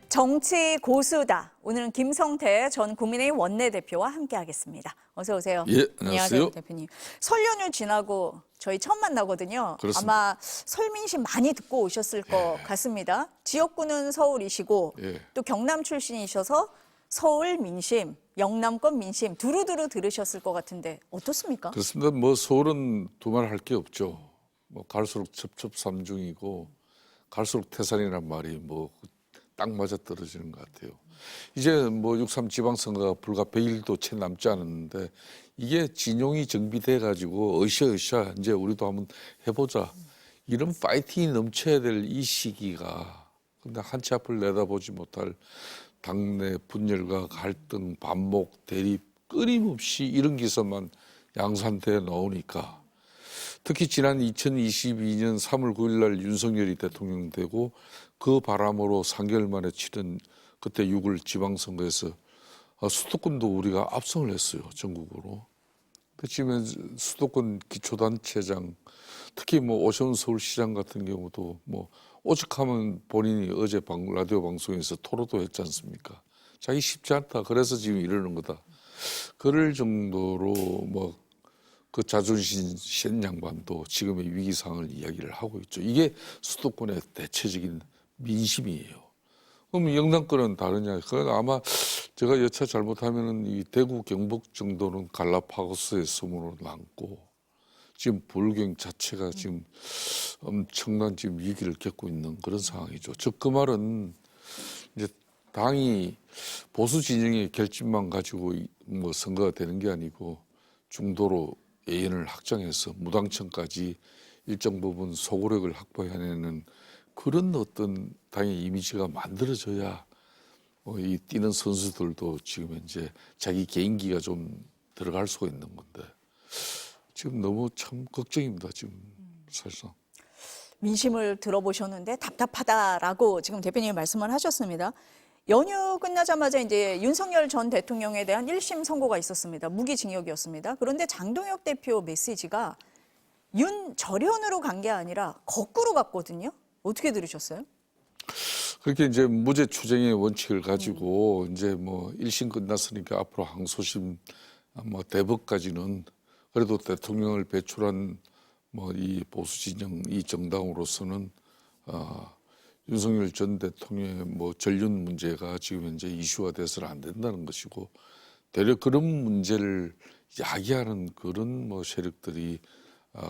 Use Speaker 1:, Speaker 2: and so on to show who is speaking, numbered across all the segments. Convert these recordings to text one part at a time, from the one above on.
Speaker 1: 정치 고수다. 오늘은 김성태 전 국민의힘 원내대표와 함께하겠습니다. 어서 오세요.
Speaker 2: 예, 안녕하세요.
Speaker 1: 대표님. 설 연휴 지나고 저희 처음 만나거든요.
Speaker 2: 그렇습니다.
Speaker 1: 아마 설민심 많이 듣고 오셨을 것 같습니다. 지역구는 서울이시고
Speaker 2: 예.
Speaker 1: 또 경남 출신이셔서 서울 민심, 영남권 민심 두루두루 들으셨을 것 같은데 어떻습니까?
Speaker 2: 그렇습니다. 뭐 서울은 두말 할 게 없죠. 뭐 갈수록 첩첩산중이고 갈수록 태산이란 말이 뭐 딱 맞아 떨어지는 것 같아요. 이제 뭐 6.3 지방선거가 불과 100일도 채 남지 않았는데 이게 진용이 정비돼 가지고 으쌰으쌰 이제 우리도 한번 해보자. 이런 파이팅이 넘쳐야 될 이 시기가 근데 한치 앞을 내다보지 못할 당내 분열과 갈등, 반목, 대립 끊임없이 이런 기사만 양산돼 나오니까 특히 지난 2022년 3월 9일 날 윤석열이 대통령 되고 그 바람으로 3개월 만에 치른 그때 6월 지방선거에서 수도권도 우리가 압승을 했어요. 전국으로. 그치만 수도권 기초단체장 특히 뭐 오세훈 서울시장 같은 경우도 뭐 오죽하면 본인이 어제 라디오 방송에서 토로도 했지 않습니까? 자기 쉽지 않다. 그래서 지금 이러는 거다. 그럴 정도로 뭐 그 자존심 센 양반도 지금의 위기 상황을 이야기를 하고 있죠. 이게 수도권의 대체적인 민심이에요. 그럼 영남권은 다르냐? 그건 아마 제가 여차 잘못하면은 이 대구 경북 정도는 갈라파고스의 섬으로 남고 지금 불경 자체가 지금 엄청난 지금 위기를 겪고 있는 그런 상황이죠. 즉 그 말은 이제 당이 보수 진영의 결집만 가지고 뭐 선거가 되는 게 아니고 중도로 예언을 확장해서 무당층까지 일정 부분 소구력을 확보해내는 그런 어떤 당의 이미지가 만들어져야 이 뛰는 선수들도 지금 현재 자기 개인기가 좀 들어갈 수가 있는 건데 지금 너무 참 걱정입니다. 지금 사실상.
Speaker 1: 민심을 들어보셨는데 답답하다라고 지금 대표님이 말씀을 하셨습니다. 연휴 끝나자마자 이제 윤석열 전 대통령에 대한 1심 선고가 있었습니다. 무기징역이었습니다. 그런데 장동혁 대표 메시지가 윤절연으로 간 게 아니라 거꾸로 갔거든요. 어떻게 들으셨어요?
Speaker 2: 그렇게 이제 무죄 추정의 원칙을 가지고 이제 뭐 1심 끝났으니까 앞으로 항소심 뭐 대법까지는 그래도 대통령을 배출한 뭐 이 보수 진영 이 정당으로서는 윤석열 전 대통령의 뭐 전륜 문제가 지금 현재 이슈화 돼서는 안 된다는 것이고 되려 그런 문제를 야기하는 그런 뭐 세력들이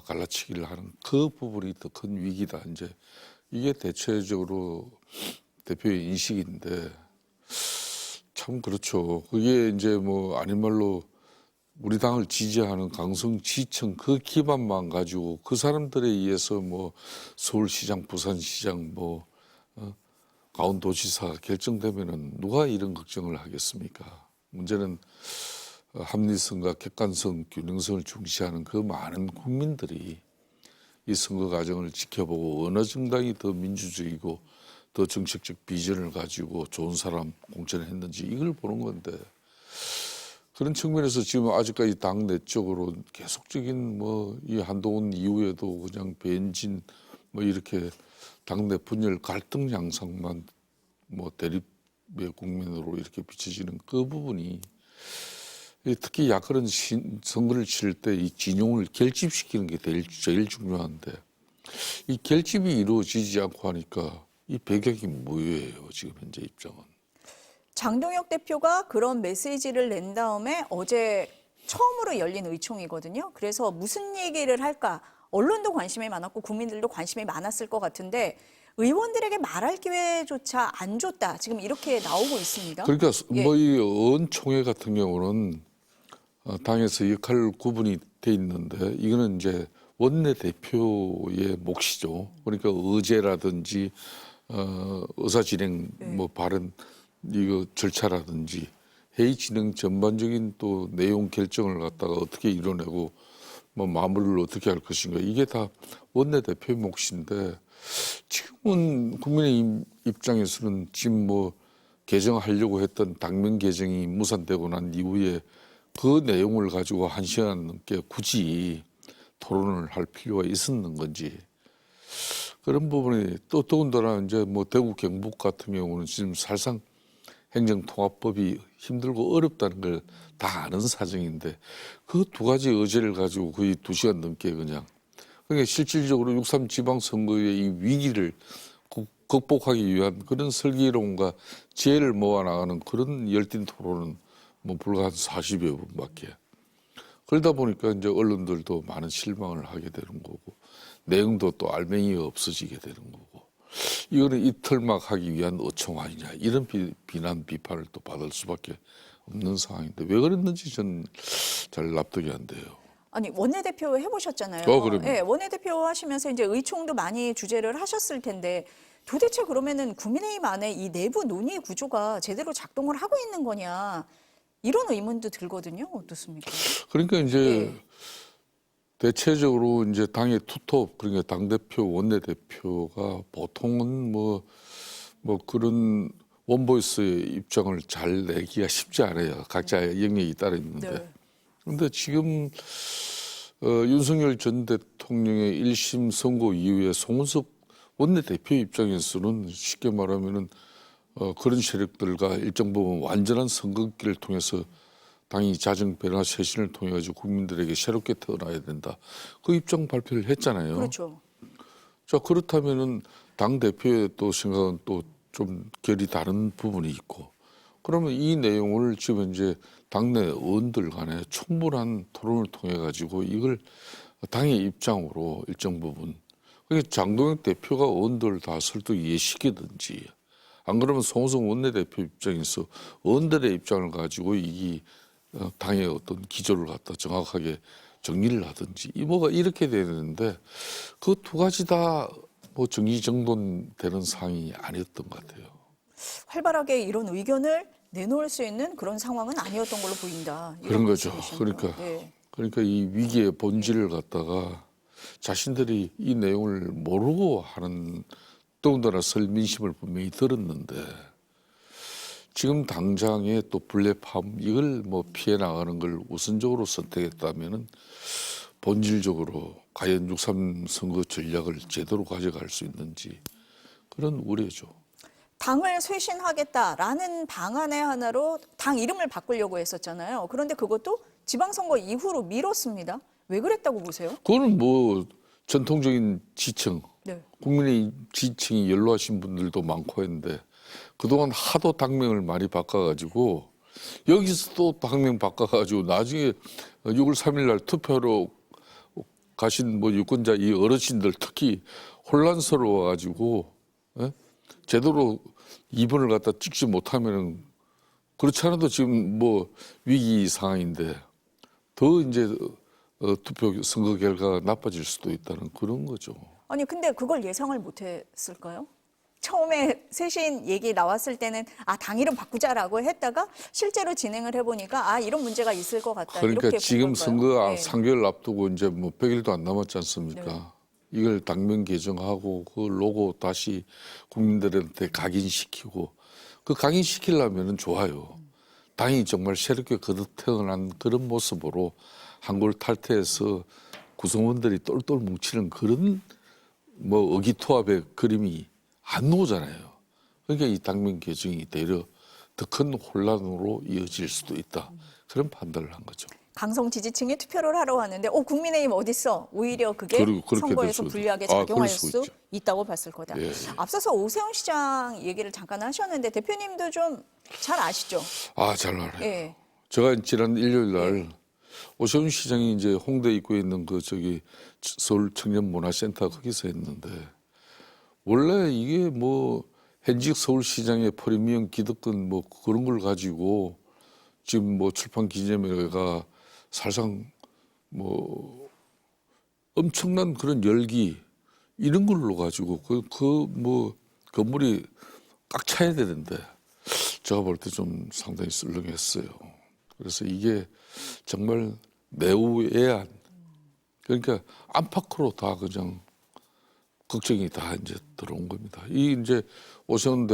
Speaker 2: 갈라치기를 하는 그 부분이 더 큰 위기다. 이제 이게 대체적으로 대표의 인식인데 참 그렇죠. 그게 이제 뭐 아닌 말로 우리 당을 지지하는 강성지청 그 기반만 가지고 그 사람들에 의해서 뭐 서울시장, 부산시장, 뭐 강원도지사 결정되면은 누가 이런 걱정을 하겠습니까? 문제는 합리성과 객관성, 균형성을 중시하는 그 많은 국민들이 이 선거 과정을 지켜보고 어느 정당이 더 민주주의고 더 정책적 비전을 가지고 좋은 사람 공천했는지 이걸 보는 건데 그런 측면에서 지금 아직까지 당 내적으로 계속적인 뭐 이 한동훈 이후에도 그냥 배현진 뭐 이렇게 당내 분열 갈등 양상만 뭐 대립의 국면으로 이렇게 비춰지는 그 부분이 특히 약그런 선거를 치를 때 이 진용을 결집시키는 게 제일 중요한데 이 결집이 이루어지지 않고 하니까 이 배경이 뭐예요 지금 현재 입장은.
Speaker 1: 장동혁 대표가 그런 메시지를 낸 다음에 어제 처음으로 열린 의총이거든요. 그래서 무슨 얘기를 할까? 언론도 관심이 많았고 국민들도 관심이 많았을 것 같은데 의원들에게 말할 기회조차 안 줬다. 지금 이렇게 나오고 있습니다.
Speaker 2: 그러니까
Speaker 1: 예.
Speaker 2: 뭐 이 의원총회 같은 경우는 당에서 역할 구분이 돼 있는데 이거는 이제 원내대표의 몫이죠. 그러니까 의제라든지 의사 진행 뭐 발언 이거 절차라든지 회의 진행 전반적인 또 내용 결정을 갖다가 어떻게 이뤄내고 뭐 마무리를 어떻게 할 것인가 이게 다 원내대표의 몫인데 지금은 국민의 입장에서는 지금 뭐 개정하려고 했던 당면 개정이 무산되고 난 이후에 그 내용을 가지고 1시간 넘게 굳이 토론을 할 필요가 있었는 건지 그런 부분이 또 더군다나 이제 뭐 대구 경북 같은 경우는 지금 사실상 행정통합법이 힘들고 어렵다는 걸 다 아는 사정인데 그 두 가지 의제를 가지고 거의 2시간 넘게 그냥 그러니까 실질적으로 6.3 지방선거의 이 위기를 극복하기 위한 그런 설계론과 지혜를 모아나가는 그런 열띤 토론은 뭐 불과 한 40여 분밖에. 그러다 보니까 이제 언론들도 많은 실망을 하게 되는 거고 내용도 또 알맹이 없어지게 되는 거고 이거는 이틀막 하기 위한 어청 아니냐 이런 비난 비판을 또 받을 수밖에 없는 상황인데 왜 그랬는지 저는 잘 납득이 안 돼요.
Speaker 1: 아니 원내대표 해보셨잖아요.
Speaker 2: 그럼요.
Speaker 1: 예, 원내대표 하시면서 이제 의총도 많이 주재를 하셨을 텐데 도대체 그러면은 국민의힘 안에 이 내부 논의 구조가 제대로 작동을 하고 있는 거냐 이런 의문도 들거든요. 어떻습니까?
Speaker 2: 그러니까 이제
Speaker 1: 예.
Speaker 2: 대체적으로 이제 당의 투톱 그러니까 당대표 원내대표가 보통은 뭐 그런 원보이스의 입장을 잘 내기가 쉽지 않아요. 각자의 영역이 따로 있는데.
Speaker 1: 네.
Speaker 2: 그런데 지금 윤석열 전 대통령의 1심 선고 이후에 송은석 원내대표 입장에서는 쉽게 말하면은 그런 세력들과 일정 부분 완전한 선거기를 통해서 당이 자정 변화 쇄신을 통해 가지고 국민들에게 새롭게 태어나야 된다. 그 입장 발표를 했잖아요.
Speaker 1: 그렇죠.
Speaker 2: 자 그렇다면은 당 대표의 또 생각은 또 좀 결이 다른 부분이 있고 그러면 이 내용을 지금 이제 당내 의원들 간에 충분한 토론을 통해 가지고 이걸 당의 입장으로 일정 부분 그러니까 장동혁 대표가 의원들 다 설득 이해시키든지 안 그러면 송호성 원내대표 입장에서 의원들의 입장을 가지고 이 당의 어떤 기조를 갖다 정확하게 정리를 하든지 뭐가 이렇게 되는데 그 두 가지 다 뭐 정리정돈되는 상황이 아니었던 것 같아요.
Speaker 1: 활발하게 이런 의견을 내놓을 수 있는 그런 상황은 아니었던 걸로 보인다. 이런
Speaker 2: 그런 거죠.
Speaker 1: 말씀이시네요.
Speaker 2: 그러니까
Speaker 1: 예.
Speaker 2: 그러니까 이 위기의 본질을 갖다가 자신들이 이 내용을 모르고 하는 더군다나 설민심을 분명히 들었는데 지금 당장에 또 블랙팜 이걸 뭐 피해 나가는 걸 우선적으로 선택했다면은 본질적으로 과연 6.3 선거 전략을 제대로 가져갈 수 있는지 그런 우려죠.
Speaker 1: 당을 쇄신하겠다라는 방안의 하나로 당 이름을 바꾸려고 했었잖아요. 그런데 그것도 지방선거 이후로 미뤘습니다. 왜 그랬다고 보세요?
Speaker 2: 그거는 뭐 전통적인 지층,
Speaker 1: 네.
Speaker 2: 국민의 지층이 연로하신 분들도 많고 했는데 그동안 하도 당명을 많이 바꿔가지고 여기서 또 당명 바꿔가지고 나중에 6월 3일 날 투표로 가신 뭐 유권자 이 어르신들 특히 혼란스러워가지고 제대로 2번을 갖다 찍지 못하면은 그렇지 않아도 지금 뭐 위기 상황인데 더 이제 투표 선거 결과가 나빠질 수도 있다는 그런 거죠.
Speaker 1: 아니 근데 그걸 예상을 못했을까요? 처음에 쇄신 얘기 나왔을 때는 당 이름 바꾸자라고 했다가 실제로 진행을 해보니까 이런 문제가 있을 것 같다.
Speaker 2: 그러니까
Speaker 1: 이렇게
Speaker 2: 지금
Speaker 1: 본
Speaker 2: 선거
Speaker 1: 걸까요? 네.
Speaker 2: 3개월 앞두고 이제 뭐 100일도 안 남았지 않습니까?
Speaker 1: 네.
Speaker 2: 이걸 당명 개정하고 그 로고 다시 국민들한테 각인시키고 그 각인시키려면은 좋아요. 당이 정말 새롭게 거듭 태어난 그런 모습으로 한골 탈퇴해서 구성원들이 똘똘 뭉치는 그런 뭐 의기투합의 그림이 안 나오잖아요. 그러니까 이 당명 개정이 되려 더 큰 혼란으로 이어질 수도 있다. 그런 판단을 한 거죠.
Speaker 1: 강성 지지층이 투표를 하러 왔는데 국민의힘 어딨어? 오히려 그게
Speaker 2: 그렇게
Speaker 1: 선거에서
Speaker 2: 될 수도
Speaker 1: 불리하게
Speaker 2: 있죠.
Speaker 1: 작용할
Speaker 2: 그럴 수
Speaker 1: 수
Speaker 2: 있죠.
Speaker 1: 있다고 봤을 거다.
Speaker 2: 예, 예.
Speaker 1: 앞서서 오세훈 시장 얘기를 잠깐 하셨는데 대표님도 좀 잘 아시죠?
Speaker 2: 잘 알아요.
Speaker 1: 예.
Speaker 2: 제가 지난 일요일 날 오세훈 시장이 이제 홍대 입구에 있는 그 서울 청년문화센터 거기서 했는데 원래 이게 뭐 현직 서울시장의 프리미엄 기득권 뭐 그런 걸 가지고 지금 뭐 출판 기념회가 사실상 뭐 엄청난 그런 열기 이런 걸로 가지고 그 뭐 건물이 꽉 차야 되는데 제가 볼 때 좀 상당히 썰렁했어요. 그래서 이게 정말 매우 애한 그러니까 안팎으로 다 그냥 걱정이 다 이제 들어온 겁니다. 이 이제 오세훈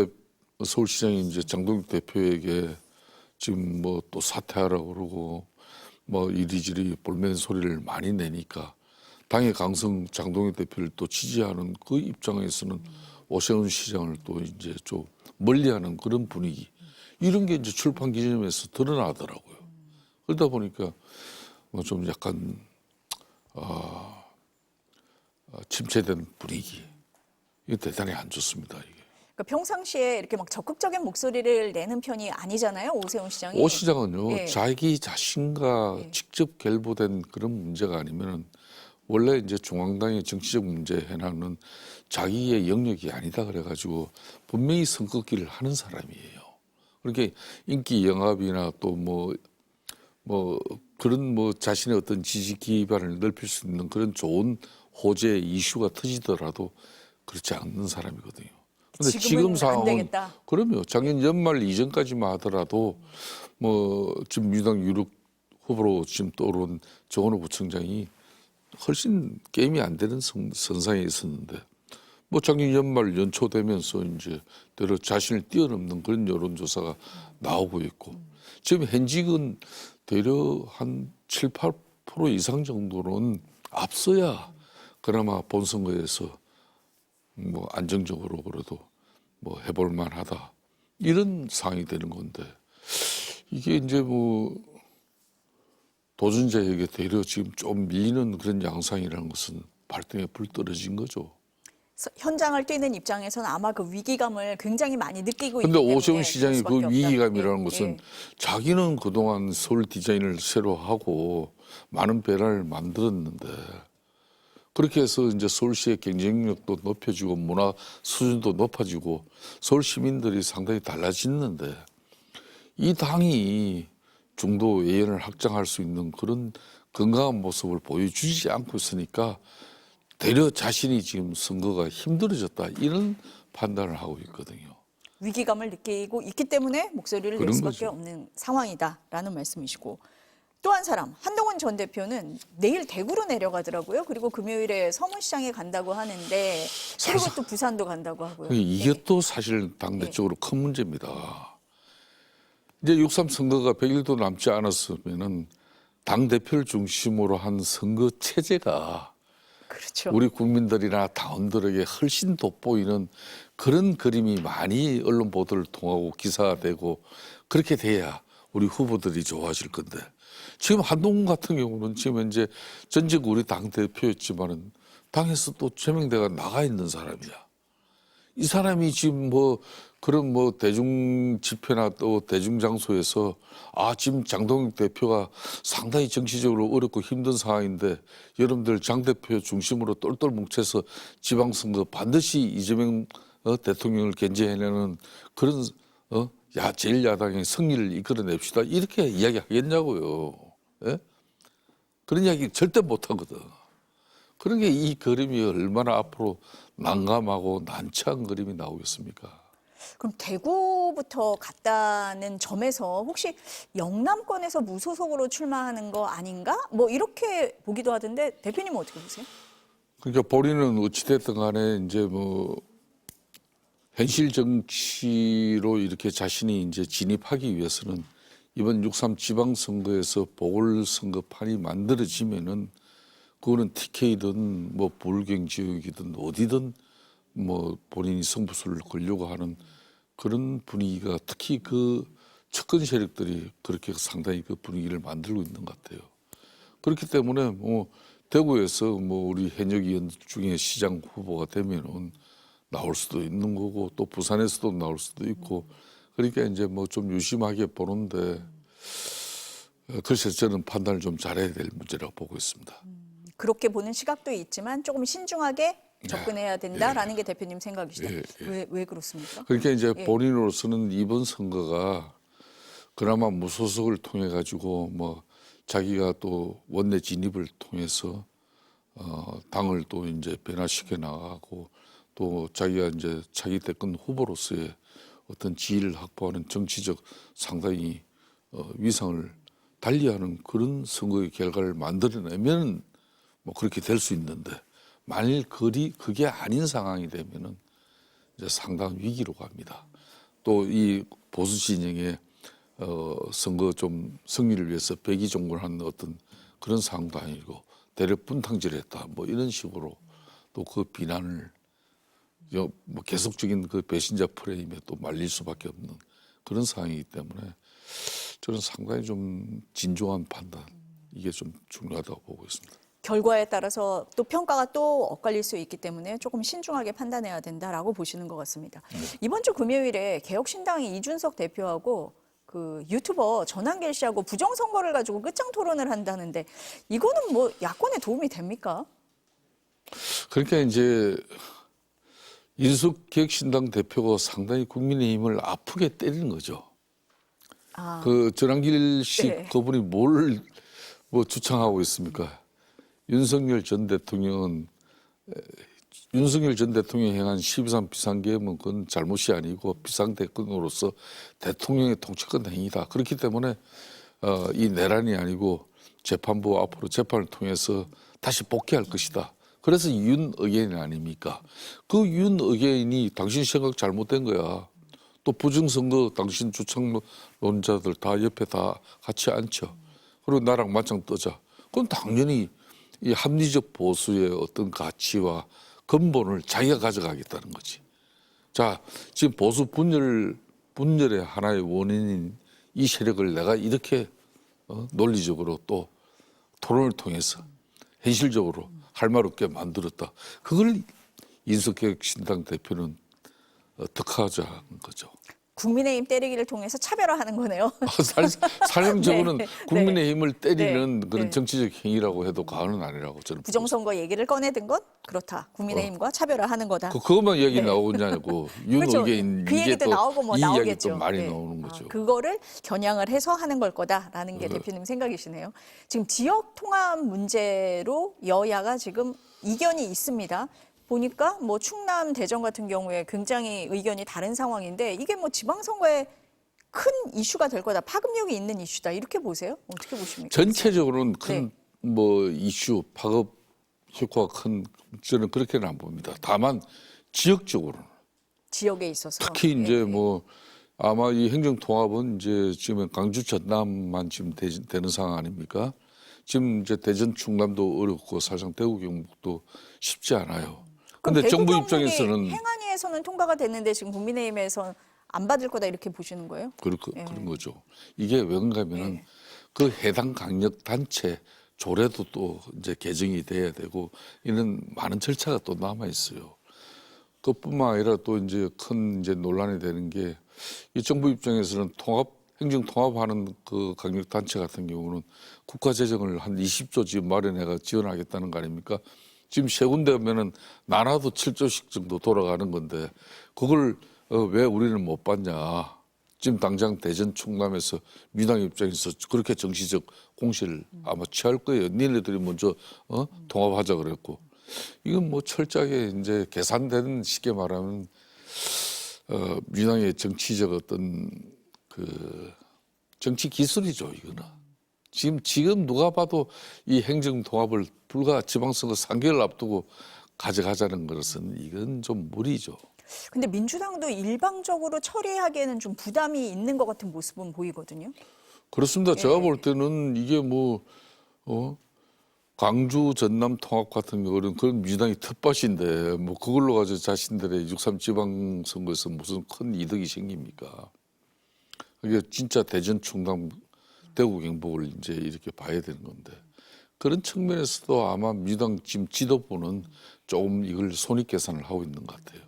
Speaker 2: 서울시장이 이제 장동혁 대표에게 지금 뭐 또 사퇴하라고 그러고 뭐 이리저리 볼멘 소리를 많이 내니까 당의 강성 장동혁 대표를 또 지지하는 그 입장에서는 오세훈 시장을 또 이제 좀 멀리하는 그런 분위기 이런 게 이제 출판 기념에서 드러나더라고요. 그러다 보니까 뭐 좀 약간 침체된 분위기 이게 대단히 안 좋습니다. 이게.
Speaker 1: 그러니까 평상시에 이렇게 막 적극적인 목소리를 내는 편이 아니잖아요, 오세훈 시장이.
Speaker 2: 오 시장은요
Speaker 1: 예.
Speaker 2: 자기 자신과
Speaker 1: 예.
Speaker 2: 직접 결부된 그런 문제가 아니면은 원래 이제 중앙당의 정치적 문제 해나는 자기의 영역이 아니다 그래가지고 분명히 선긋기를 하는 사람이에요. 그렇게 인기 영합이나 또 뭐 그런 뭐 자신의 어떤 지지 기반을 넓힐 수 있는 그런 좋은 호재 이슈가 터지더라도 그렇지 않는 사람이거든요. 그런데 지금
Speaker 1: 안
Speaker 2: 상황은
Speaker 1: 되겠다.
Speaker 2: 그럼요. 작년 연말 이전까지만 하더라도 뭐 지금 민주당 유력 후보로 지금 떠오른 정원호 부총장이 훨씬 게임이 안 되는 선상에 있었는데 뭐 작년 연말 연초 되면서 이제 대로 자신을 뛰어넘는 그런 여론조사가 나오고 있고 지금 현직은 대략 한 7, 8% 이상 정도는 앞서야 그나마 본선거에서 뭐 안정적으로 그래도 뭐 해볼 만하다 이런 상황이 되는 건데 이게 이제 뭐 도전자에게 되려 지금 좀 밀리는 그런 양상이라는 것은 발등에 불 떨어진 거죠.
Speaker 1: 현장을 뛰는 입장에서는 아마 그 위기감을 굉장히 많이 느끼고 있기
Speaker 2: 근데
Speaker 1: 때문에
Speaker 2: 오세훈
Speaker 1: 그럴
Speaker 2: 시장이
Speaker 1: 수밖에
Speaker 2: 그
Speaker 1: 없다.
Speaker 2: 위기감이라는
Speaker 1: 예,
Speaker 2: 것은
Speaker 1: 예.
Speaker 2: 자기는 그동안 서울 디자인을 새로 하고 많은 변화를 만들었는데 그렇게 해서 이제 서울시의 경쟁력도 높여지고 문화 수준도 높아지고 서울 시민들이 상당히 달라졌는데 이 당이 중도 외연을 확장할 수 있는 그런 건강한 모습을 보여주지 않고 있으니까 되려 자신이 지금 선거가 힘들어졌다 이런 판단을 하고 있거든요.
Speaker 1: 위기감을 느끼고 있기 때문에 목소리를 낼
Speaker 2: 그런
Speaker 1: 수밖에
Speaker 2: 거죠.
Speaker 1: 없는 상황이다라는 말씀이시고 또 한 사람 한동훈 전 대표는 내일 대구로 내려가더라고요. 그리고 금요일에 서문시장에 간다고 하는데 그리고 또 부산도 간다고 하고요.
Speaker 2: 이게
Speaker 1: 예.
Speaker 2: 또 사실 당내적으로 큰 문제입니다. 이제 6.3 선거가 100일도 남지 않았으면은 당 대표를 중심으로 한 선거 체제가
Speaker 1: 그렇죠.
Speaker 2: 우리 국민들이나 당원들에게 훨씬 돋보이는 그런 그림이 많이 언론 보도를 통하고 기사화되고 그렇게 돼야 우리 후보들이 좋아질 건데 지금 한동훈 같은 경우는 지금 현재 전직 우리 당 대표였지만은 당에서 또 제명대가 나가 있는 사람이야. 이 사람이 지금 뭐 그런 뭐 대중 집회나 또 대중 장소에서 지금 장동혁 대표가 상당히 정치적으로 어렵고 힘든 상황인데 여러분들 장 대표 중심으로 똘똘 뭉쳐서 지방선거 반드시 이재명 대통령을 견제해내는 그런 제1야당의 승리를 이끌어냅시다 이렇게 이야기하겠냐고요. 예? 그런 이야기 절대 못하거든. 그런 게 이 그림이 얼마나 앞으로 난감하고 난처한 그림이 나오겠습니까?
Speaker 1: 그럼 대구부터 갔다는 점에서 혹시 영남권에서 무소속으로 출마하는 거 아닌가? 뭐 이렇게 보기도 하던데 대표님은 어떻게 보세요?
Speaker 2: 그러니까 본인은 어찌됐든 간에 이제 뭐 현실 정치로 이렇게 자신이 이제 진입하기 위해서는 이번 6.3 지방선거에서 보궐선거판이 만들어지면은 그거는 TK든 뭐 불경 지역이든 어디든 뭐 본인이 승부수를 걸려고 하는 그런 분위기가 특히 그 측근 세력들이 그렇게 상당히 그 분위기를 만들고 있는 것 같아요. 그렇기 때문에 뭐 대구에서 뭐 우리 현역 의원 중에 시장 후보가 되면은 나올 수도 있는 거고 또 부산에서도 나올 수도 있고 그러니까 이제 뭐 좀 유심하게 보는데 글쎄 저는 판단을 좀 잘해야 될 문제라고 보고 있습니다.
Speaker 1: 그렇게 보는 시각도 있지만 조금 신중하게 접근해야 된다라는 게 대표님 생각이시죠. 왜 그렇습니까?
Speaker 2: 그러니까 이제
Speaker 1: 예.
Speaker 2: 본인으로서는 이번 선거가 그나마 무소속을 통해 가지고 뭐 자기가 또 원내 진입을 통해서 당을 또 이제 변화시켜 나가고 또 자기가 이제 차기 대권 후보로서의 어떤 지위를 확보하는 정치적 상당히 위상을 달리하는 그런 선거의 결과를 만들어내면 뭐 그렇게 될 수 있는데 만일 그게 아닌 상황이 되면은 이제 상당한 위기로 갑니다. 또 이 보수 진영의 선거 좀 승리를 위해서 백의종군하는 어떤 그런 상황도 아니고 대립 분탕질했다. 뭐 이런 식으로 또 그 비난을 뭐 계속적인 그 배신자 프레임에 또 말릴 수밖에 없는 그런 상황이기 때문에 저는 상당히 좀 진중한 판단 이게 좀 중요하다고 보고 있습니다.
Speaker 1: 결과에 따라서 또 평가가 또 엇갈릴 수 있기 때문에 조금 신중하게 판단해야 된다라고 보시는 것 같습니다. 이번 주 금요일에 개혁신당이 이준석 대표하고 그 유튜버 전한길 씨하고 부정선거를 가지고 끝장 토론을 한다는데 이거는 뭐 야권에 도움이 됩니까?
Speaker 2: 그러니까 이제 인수개혁신당 대표가 상당히 국민의힘을 아프게 때리는 거죠. 그 전한길 씨
Speaker 1: 네.
Speaker 2: 그분이 뭘 뭐 주창하고 있습니까? 윤석열 전 대통령이 행한 12.3 비상계엄은 그건 잘못이 아니고 비상대권으로서 대통령의 통치권 행위다. 그렇기 때문에 이 내란이 아니고 재판부 앞으로 재판을 통해서 다시 복귀할 것이다. 그래서 윤의견이 아닙니까? 그 윤의견이 당신 생각 잘못된 거야. 또 부정선거 당신 주창론자들 다 옆에 다 같이 앉혀. 그리고 나랑 맞짱 뜨자. 그럼 당연히 이 합리적 보수의 어떤 가치와 근본을 자기가 가져가겠다는 거지. 자, 지금 보수 분열의 하나의 원인인 이 세력을 내가 이렇게 논리적으로 또 토론을 통해서 현실적으로 할 말 없게 만들었다. 그걸 인수개혁신당 대표는 득하자는 거죠.
Speaker 1: 국민의힘 때리기를 통해서 차별화하는 거네요.
Speaker 2: 사령적으로는
Speaker 1: 네,
Speaker 2: 국민의힘을 때리는
Speaker 1: 네,
Speaker 2: 그런
Speaker 1: 네.
Speaker 2: 정치적 행위라고 해도 과언은 아니라고 저는
Speaker 1: 부정선거 얘기를 꺼내든 건 그렇다. 국민의힘과 차별화하는 거다.
Speaker 2: 그것만 얘기
Speaker 1: 네.
Speaker 2: 나오냐고
Speaker 1: 그렇죠.
Speaker 2: 윤의견
Speaker 1: 그 얘기도 나오고 뭐
Speaker 2: 이 이야기
Speaker 1: 나오겠죠.
Speaker 2: 또 많이
Speaker 1: 네.
Speaker 2: 나오는 거죠.
Speaker 1: 그거를 겨냥을 해서 하는 걸 거다라는 게 대표님 생각이시네요. 지금 지역 통합 문제로 여야가 지금 이견이 있습니다. 보니까 뭐 충남, 대전 같은 경우에 굉장히 의견이 다른 상황인데 이게 뭐 지방선거에 큰 이슈가 될 거다. 파급력이 있는 이슈다. 이렇게 보세요? 어떻게 보십니까?
Speaker 2: 전체적으로는 큰
Speaker 1: 네.
Speaker 2: 뭐 이슈 파급 효과가 큰 저는 그렇게는 안 봅니다. 다만 지역적으로는
Speaker 1: 지역에 있어서
Speaker 2: 특히
Speaker 1: 예,
Speaker 2: 이제
Speaker 1: 예.
Speaker 2: 뭐 아마 이 행정통합은 이제 지금 강주 전남만 지금 되는 상황 아닙니까? 지금 이제 대전 충남도 어렵고 사실상 대구 경북도 쉽지 않아요.
Speaker 1: 그럼
Speaker 2: 근데
Speaker 1: 대구,
Speaker 2: 정부
Speaker 1: 경북이
Speaker 2: 입장에서는
Speaker 1: 행안위에서는 통과가 됐는데 지금 국민의힘에서 안 받을 거다 이렇게 보시는 거예요?
Speaker 2: 그런 거죠. 이게 왜 그런가면은
Speaker 1: 예.
Speaker 2: 그 해당 강력 단체 조례도 또 이제 개정이 돼야 되고 이런 많은 절차가 또 남아 있어요. 그뿐만 아니라 또 이제 큰 이제 논란이 되는 게 이 정부 입장에서는 행정 통합하는 그 강력 단체 같은 경우는 국가 재정을 한 20조 지금 마련해가 지원하겠다는 거 아닙니까? 지금 세 군데 하면은 나눠도 7조씩 정도 돌아가는 건데 그걸 왜 우리는 못 받냐? 지금 당장 대전 충남에서 민당 입장에서 그렇게 정치적 공세를 아마 취할 거예요. 니네들이 먼저 통합하자 그랬고 이건 뭐 철저하게 이제 계산된 쉽게 말하면 민당의 정치적 어떤 그 정치 기술이죠 이거는. 지금 누가 봐도 이 행정 통합을 불과 지방선거 3개월 앞두고 가져가자는 것은 이건 좀 무리죠.
Speaker 1: 근데 민주당도 일방적으로 처리하기에는 좀 부담이 있는 것 같은 모습은 보이거든요.
Speaker 2: 그렇습니다. 제가 볼 때는 이게 뭐 광주 전남 통합 같은 경우는 그런 민주당이 텃밭인데 뭐 그걸로 가지고 자신들의 6.3 지방선거에서 무슨 큰 이득이 생깁니까? 이게 진짜 대전 충남 대구 경북을 이제 이렇게 봐야 되는 건데 그런 측면에서도 아마 민주당 지금 지도부는 조금 이걸 손익계산을 하고 있는 것 같아요.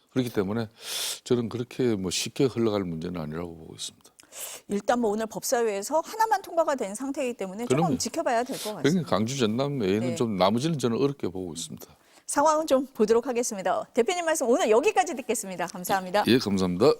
Speaker 2: 그렇기 때문에 저는 그렇게 뭐 쉽게 흘러갈 문제는 아니라고 보고 있습니다.
Speaker 1: 일단 뭐 오늘 법사위에서 하나만 통과가 된 상태이기 때문에 조금
Speaker 2: 그럼요.
Speaker 1: 지켜봐야 될 것 같습니다.
Speaker 2: 그러니까 강주 전남 외에는
Speaker 1: 네.
Speaker 2: 좀 나머지는 저는 어렵게 보고 있습니다.
Speaker 1: 상황은 좀 보도록 하겠습니다. 대표님 말씀 오늘 여기까지 듣겠습니다. 감사합니다.
Speaker 2: 예, 감사합니다.